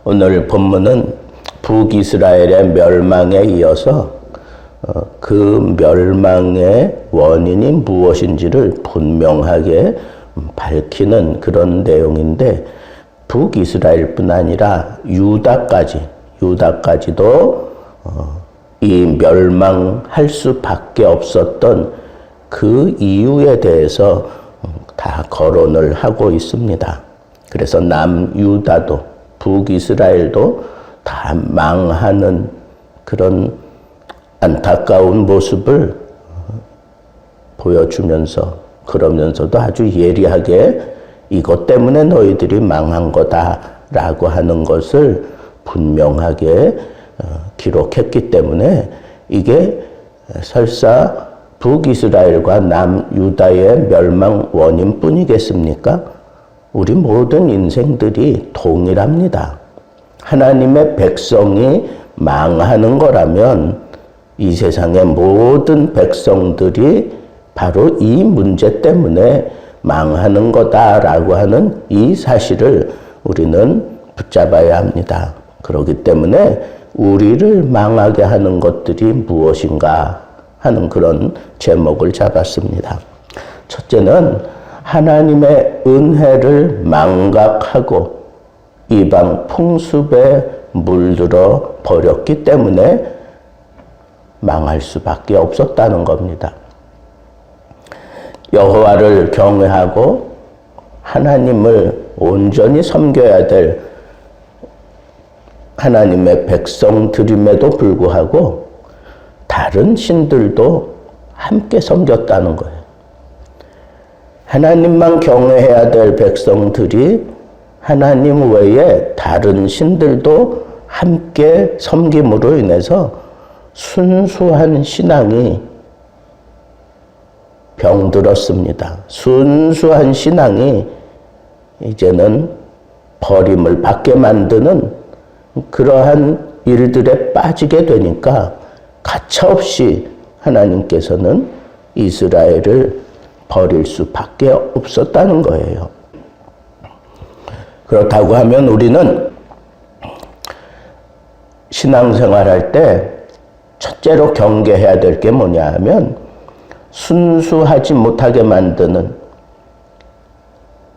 오늘 본문은 북이스라엘의 멸망에 이어서 그 멸망의 원인이 무엇인지를 분명하게 밝히는 그런 내용인데, 북이스라엘뿐 아니라 유다까지도 이 멸망할 수밖에 없었던 그 이유에 대해서 다 거론을 하고 있습니다. 그래서 남유다도 북이스라엘도 다 망하는 그런 안타까운 모습을 보여주면서, 그러면서도 아주 예리하게 이것 때문에 너희들이 망한 거다라고 하는 것을 분명하게 기록했기 때문에, 이게 설사 북이스라엘과 남유다의 멸망 원인뿐이겠습니까? 우리 모든 인생들이 동일합니다. 하나님의 백성이 망하는 거라면 이 세상의 모든 백성들이 바로 이 문제 때문에 망하는 거다라고 하는 이 사실을 우리는 붙잡아야 합니다. 그렇기 때문에 우리를 망하게 하는 것들이 무엇인가 하는 그런 제목을 잡았습니다. 첫째는 하나님의 은혜를 망각하고 이방 풍습에 물들어 버렸기 때문에 망할 수밖에 없었다는 겁니다. 여호와를 경외하고 하나님을 온전히 섬겨야 될 하나님의 백성들임에도 불구하고 다른 신들도 함께 섬겼다는 거예요. 하나님만 경외해야 될 백성들이 하나님 외에 다른 신들도 함께 섬김으로 인해서 순수한 신앙이 병들었습니다. 순수한 신앙이 이제는 버림을 받게 만드는 그러한 일들에 빠지게 되니까 가차없이 하나님께서는 이스라엘을 버릴 수밖에 없었다는 거예요. 그렇다고 하면 우리는 신앙생활할 때 첫째로 경계해야 될 게 뭐냐 하면, 순수하지 못하게 만드는,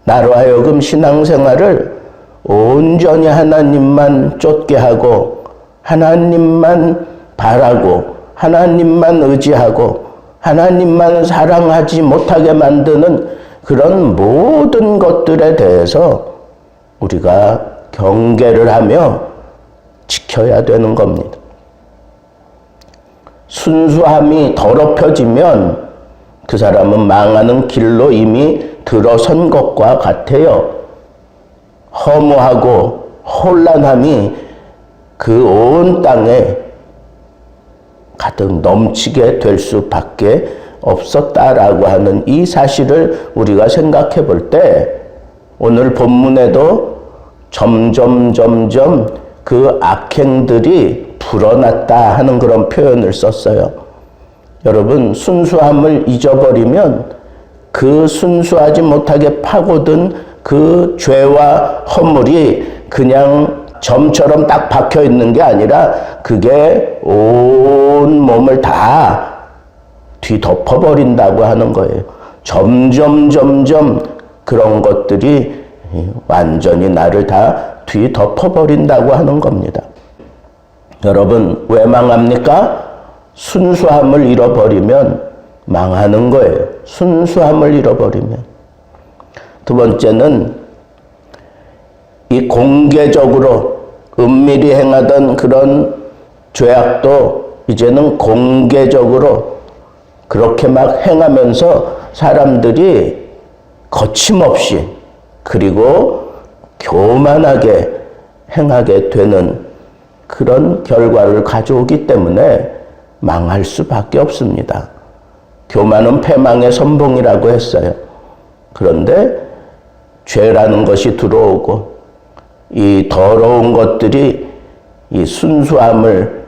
나로 하여금 신앙생활을 온전히 하나님만 쫓게 하고 하나님만 바라고 하나님만 의지하고 하나님만 사랑하지 못하게 만드는 그런 모든 것들에 대해서 우리가 경계를 하며 지켜야 되는 겁니다. 순수함이 더럽혀지면 그 사람은 망하는 길로 이미 들어선 것과 같아요. 허무하고 혼란함이 그 온 땅에 가득 넘치게 될 수밖에 없었다라고 하는 이 사실을 우리가 생각해 볼 때, 오늘 본문에도 점점 그 악행들이 불어났다 하는 그런 표현을 썼어요. 여러분, 순수함을 잊어버리면 그 순수하지 못하게 파고든 그 죄와 허물이 그냥 점처럼 딱 박혀 있는 게 아니라 그게 온 몸을 다 뒤덮어버린다고 하는 거예요. 점점 그런 것들이 완전히 나를 다 뒤덮어버린다고 하는 겁니다. 여러분, 왜 망합니까? 순수함을 잃어버리면 망하는 거예요. 순수함을 잃어버리면. 두 번째는 이 공개적으로 은밀히 행하던 그런 죄악도 이제는 공개적으로 그렇게 막 행하면서 사람들이 거침없이 그리고 교만하게 행하게 되는 그런 결과를 가져오기 때문에 망할 수밖에 없습니다. 교만은 패망의 선봉이라고 했어요. 그런데 죄라는 것이 들어오고 이 더러운 것들이 이 순수함을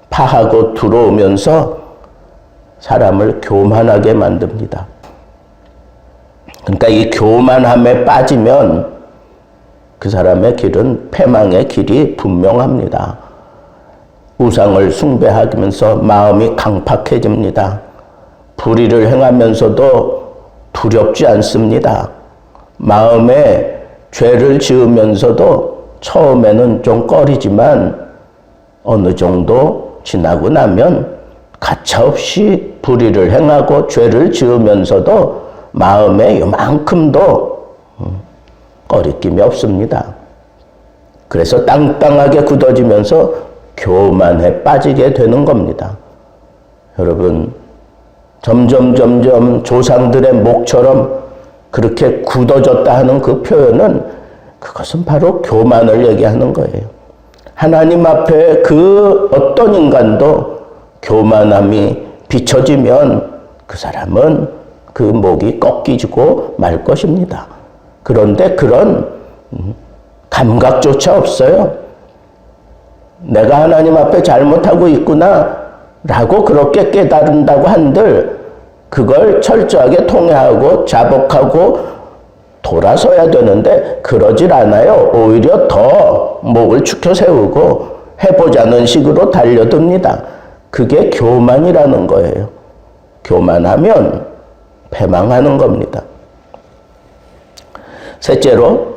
파하고 들어오면서 사람을 교만하게 만듭니다. 그러니까 이 교만함에 빠지면 그 사람의 길은 패망의 길이 분명합니다. 우상을 숭배하면서 마음이 강팍해집니다. 불의를 행하면서도 두렵지 않습니다. 마음에 죄를 지으면서도 처음에는 좀 꺼리지만 어느 정도 지나고 나면 가차없이 불의를 행하고 죄를 지으면서도 마음에 요만큼도 꺼리낌이 없습니다. 그래서 땅땅하게 굳어지면서 교만에 빠지게 되는 겁니다. 여러분, 점점 조상들의 목처럼 그렇게 굳어졌다 하는 그 표현은 그것은 바로 교만을 얘기하는 거예요. 하나님 앞에 그 어떤 인간도 교만함이 비춰지면 그 사람은 그 목이 꺾이고 말 것입니다. 그런데 그런 감각조차 없어요. 내가 하나님 앞에 잘못하고 있구나 라고 그렇게 깨달은다고 한들 그걸 철저하게 통회하고 자복하고 돌아서야 되는데 그러질 않아요. 오히려 더 목을 축혀 세우고 해보자는 식으로 달려듭니다. 그게 교만이라는 거예요. 교만하면 패망하는 겁니다. 셋째로,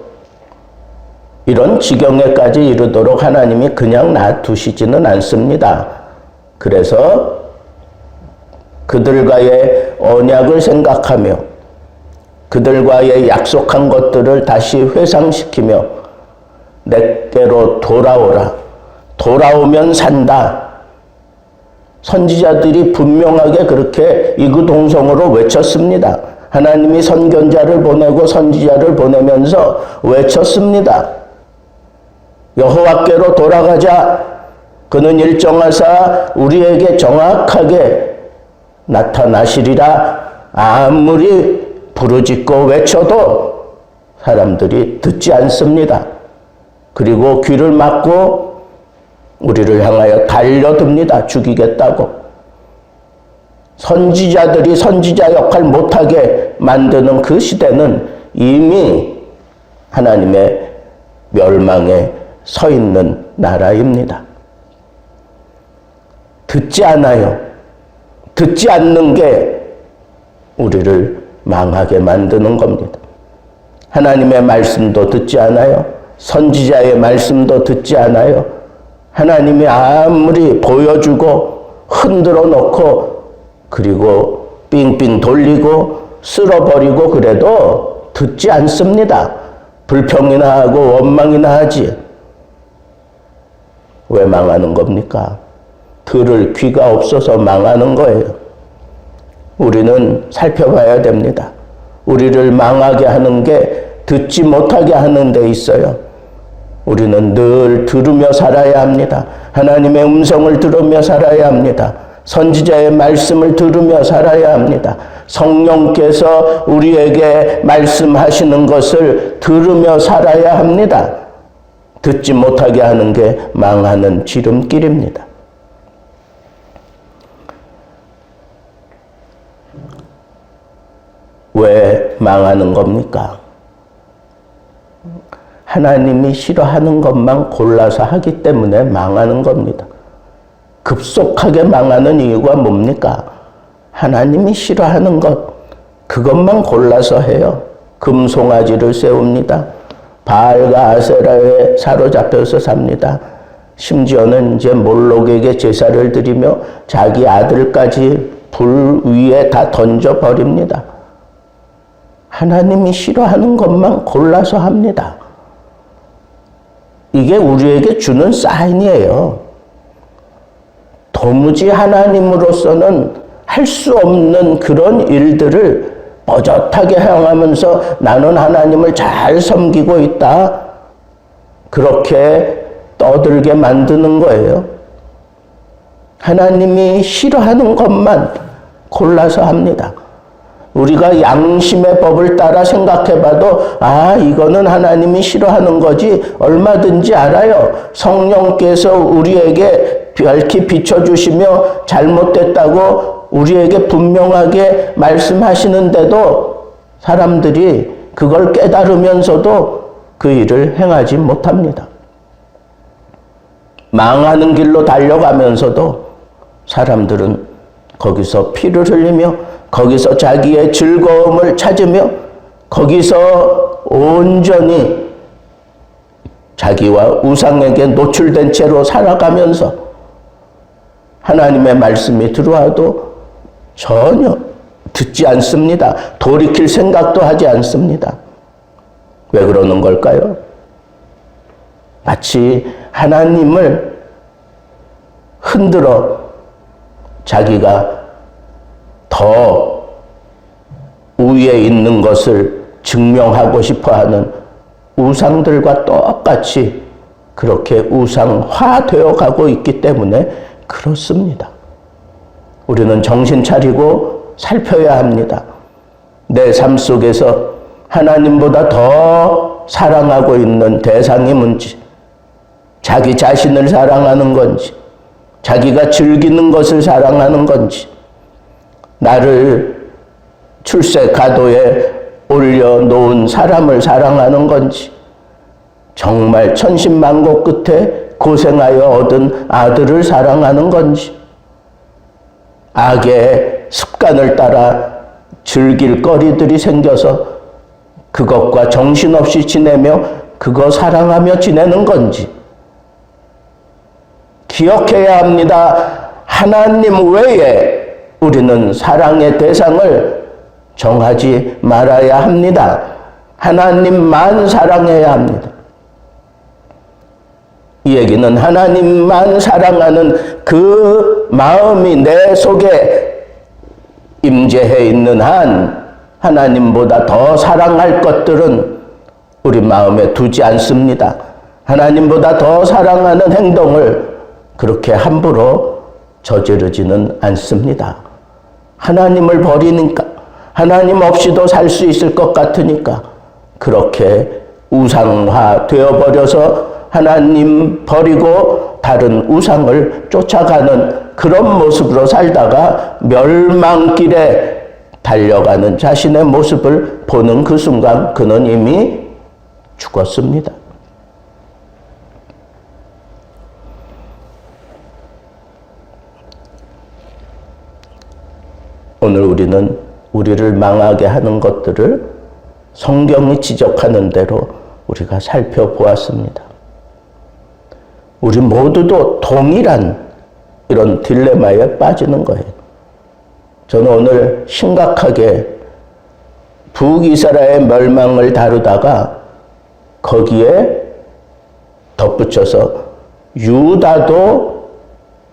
이런 지경에까지 이르도록 하나님이 그냥 놔두시지는 않습니다. 그래서 그들과의 언약을 생각하며 그들과의 약속한 것들을 다시 회상시키며 내게로 돌아오라. 돌아오면 산다. 선지자들이 분명하게 그렇게 이구동성으로 외쳤습니다. 하나님이 선견자를 보내고 선지자를 보내면서 외쳤습니다. 여호와께로 돌아가자. 그는 일정하사 우리에게 정확하게 나타나시리라. 아무리 부르짖고 외쳐도 사람들이 듣지 않습니다. 그리고 귀를 막고 우리를 향하여 달려듭니다. 죽이겠다고. 선지자들이 선지자 역할 못하게 만드는 그 시대는 이미 하나님의 멸망에 서 있는 나라입니다. 듣지 않아요. 듣지 않는 게 우리를 망하게 만드는 겁니다. 하나님의 말씀도 듣지 않아요. 선지자의 말씀도 듣지 않아요. 하나님이 아무리 보여주고 흔들어 놓고 그리고 빙빙 돌리고 쓸어버리고 그래도 듣지 않습니다. 불평이나 하고 원망이나 하지. 왜 망하는 겁니까? 들을 귀가 없어서 망하는 거예요. 우리는 살펴봐야 됩니다. 우리를 망하게 하는 게 듣지 못하게 하는 데 있어요. 우리는 늘 들으며 살아야 합니다. 하나님의 음성을 들으며 살아야 합니다. 선지자의 말씀을 들으며 살아야 합니다. 성령께서 우리에게 말씀하시는 것을 들으며 살아야 합니다. 듣지 못하게 하는 게 망하는 지름길입니다. 왜 망하는 겁니까? 하나님이 싫어하는 것만 골라서 하기 때문에 망하는 겁니다. 급속하게 망하는 이유가 뭡니까? 하나님이 싫어하는 것, 그것만 골라서 해요. 금송아지를 세웁니다. 바알과 아세라에 사로잡혀서 삽니다. 심지어는 이제 몰록에게 제사를 드리며 자기 아들까지 불 위에 다 던져버립니다. 하나님이 싫어하는 것만 골라서 합니다. 이게 우리에게 주는 사인이에요. 도무지 하나님으로서는 할 수 없는 그런 일들을 뻣뻣하게 행하면서 나는 하나님을 잘 섬기고 있다. 그렇게 떠들게 만드는 거예요. 하나님이 싫어하는 것만 골라서 합니다. 우리가 양심의 법을 따라 생각해봐도 이거는 하나님이 싫어하는 거지 얼마든지 알아요. 성령께서 우리에게 밝히 비춰주시며 잘못됐다고 우리에게 분명하게 말씀하시는데도 사람들이 그걸 깨달으면서도 그 일을 행하지 못합니다. 망하는 길로 달려가면서도 사람들은 거기서 피를 흘리며 거기서 자기의 즐거움을 찾으며 거기서 온전히 자기와 우상에게 노출된 채로 살아가면서 하나님의 말씀이 들어와도 전혀 듣지 않습니다. 돌이킬 생각도 하지 않습니다. 왜 그러는 걸까요? 마치 하나님을 흔들어 자기가 더 우위에 있는 것을 증명하고 싶어하는 우상들과 똑같이 그렇게 우상화되어 가고 있기 때문에 그렇습니다. 우리는 정신 차리고 살펴야 합니다. 내 삶 속에서 하나님보다 더 사랑하고 있는 대상이 뭔지, 자기 자신을 사랑하는 건지, 자기가 즐기는 것을 사랑하는 건지, 나를 출세가도에 올려놓은 사람을 사랑하는 건지, 정말 천신만고 끝에 고생하여 얻은 아들을 사랑하는 건지, 악의 습관을 따라 즐길 거리들이 생겨서 그것과 정신없이 지내며 그거 사랑하며 지내는 건지 기억해야 합니다. 하나님 외에 우리는 사랑의 대상을 정하지 말아야 합니다. 하나님만 사랑해야 합니다. 이 얘기는 하나님만 사랑하는 그 마음이 내 속에 임재해 있는 한 하나님보다 더 사랑할 것들은 우리 마음에 두지 않습니다. 하나님보다 더 사랑하는 행동을 그렇게 함부로 저지르지는 않습니다. 하나님을 버리니까, 하나님 없이도 살 수 있을 것 같으니까 그렇게 우상화 되어버려서 하나님 버리고 다른 우상을 쫓아가는 그런 모습으로 살다가 멸망길에 달려가는 자신의 모습을 보는 그 순간 그는 이미 죽었습니다. 오늘 우리는 우리를 망하게 하는 것들을 성경이 지적하는 대로 우리가 살펴보았습니다. 우리 모두도 동일한 이런 딜레마에 빠지는 거예요. 저는 오늘 심각하게 북이스라엘 멸망을 다루다가 거기에 덧붙여서 유다도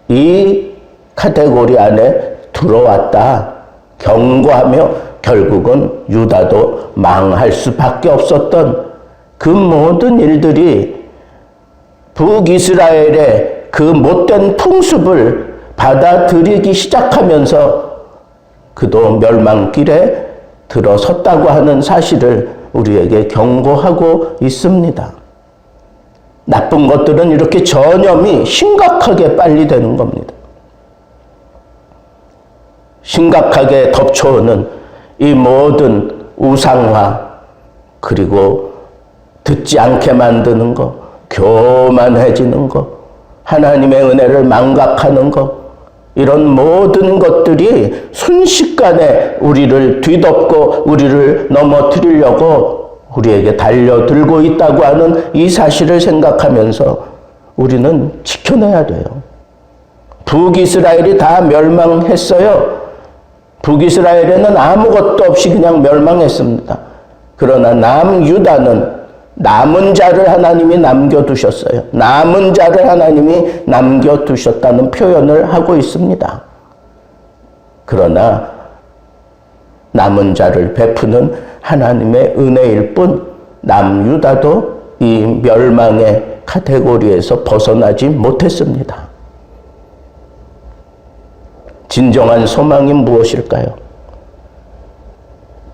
이 카테고리 안에 들어왔다 경고하며 결국은 유다도 망할 수밖에 없었던 그 모든 일들이 북이스라엘의 그 못된 풍습을 받아들이기 시작하면서 그도 멸망길에 들어섰다고 하는 사실을 우리에게 경고하고 있습니다. 나쁜 것들은 이렇게 전염이 심각하게 빨리 되는 겁니다. 심각하게 덮쳐오는 이 모든 우상화, 그리고 듣지 않게 만드는 거, 교만해지는 거, 하나님의 은혜를 망각하는 거, 이런 모든 것들이 순식간에 우리를 뒤덮고 우리를 넘어뜨리려고 우리에게 달려들고 있다고 하는 이 사실을 생각하면서 우리는 지켜내야 돼요. 북이스라엘이 다 멸망했어요. 북이스라엘에는 아무것도 없이 그냥 멸망했습니다. 그러나 남유다는 남은 자를 하나님이 남겨두셨어요. 남은 자를 하나님이 남겨두셨다는 표현을 하고 있습니다. 그러나 남은 자를 베푸는 하나님의 은혜일 뿐 남유다도 이 멸망의 카테고리에서 벗어나지 못했습니다. 진정한 소망이 무엇일까요?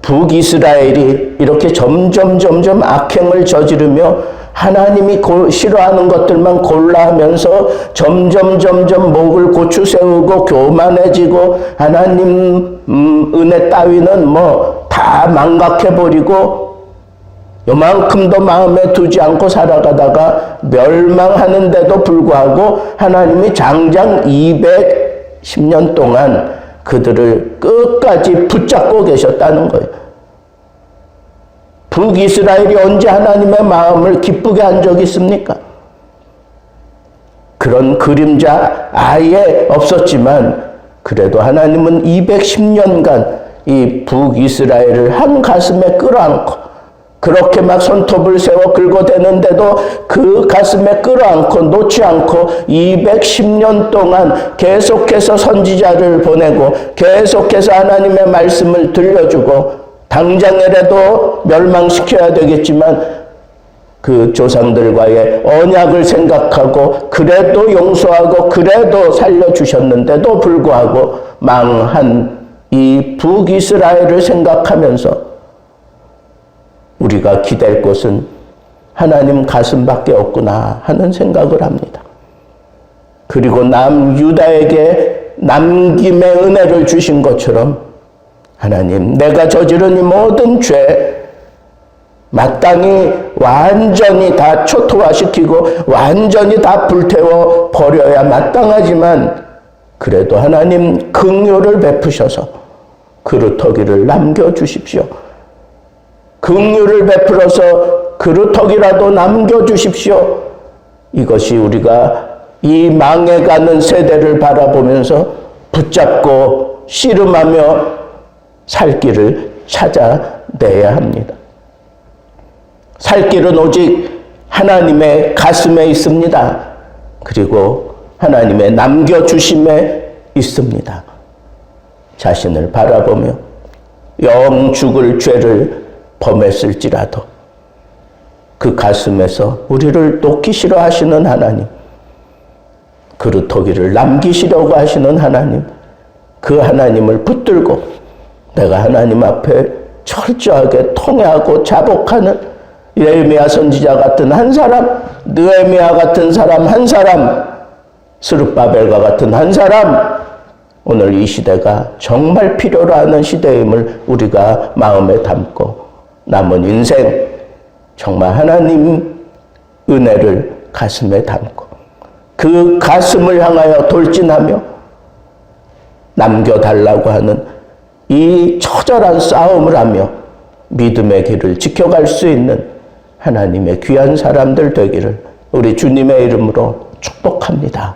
북이스라엘이 이렇게 점점 악행을 저지르며 하나님이 싫어하는 것들만 골라 하면서 점점 목을 고추 세우고 교만해지고 하나님 은혜 따위는 다 망각해버리고 요만큼도 마음에 두지 않고 살아가다가 멸망하는데도 불구하고 하나님이 장장 210년 동안 그들을 끝까지 붙잡고 계셨다는 거예요. 북이스라엘이 언제 하나님의 마음을 기쁘게 한 적이 있습니까? 그런 그림자 아예 없었지만 그래도 하나님은 210년간 이 북이스라엘을 한 가슴에 끌어안고 그렇게 막 손톱을 세워 긁어대는데도 그 가슴에 끌어안고 놓지 않고 210년 동안 계속해서 선지자를 보내고 계속해서 하나님의 말씀을 들려주고 당장이라도 멸망시켜야 되겠지만 그 조상들과의 언약을 생각하고 그래도 용서하고 그래도 살려주셨는데도 불구하고 망한 이 북이스라엘을 생각하면서 우리가 기댈 곳은 하나님 가슴밖에 없구나 하는 생각을 합니다. 그리고 남유다에게 남김의 은혜를 주신 것처럼 하나님, 내가 저지른 이 모든 죄 마땅히 완전히 다 초토화시키고 완전히 다 불태워 버려야 마땅하지만 그래도 하나님 긍휼을 베푸셔서 그루터기를 남겨주십시오. 긍휼을 베풀어서 그루터기라도 남겨주십시오. 이것이 우리가 이 망해가는 세대를 바라보면서 붙잡고 씨름하며 살 길을 찾아내야 합니다. 살 길은 오직 하나님의 가슴에 있습니다. 그리고 하나님의 남겨주심에 있습니다. 자신을 바라보며 영 죽을 죄를 범했을지라도 그 가슴에서 우리를 놓기 싫어하시는 하나님, 그루터기를 남기시려고 하시는 하나님, 그 하나님을 붙들고 내가 하나님 앞에 철저하게 통회하고 자복하는 예레미야 선지자 같은 한 사람, 느헤미야 같은 사람 한 사람, 스룹바벨과 같은 한 사람, 오늘 이 시대가 정말 필요로 하는 시대임을 우리가 마음에 담고 남은 인생 정말 하나님 은혜를 가슴에 담고 그 가슴을 향하여 돌진하며 남겨달라고 하는 이 처절한 싸움을 하며 믿음의 길을 지켜갈 수 있는 하나님의 귀한 사람들 되기를 우리 주님의 이름으로 축복합니다.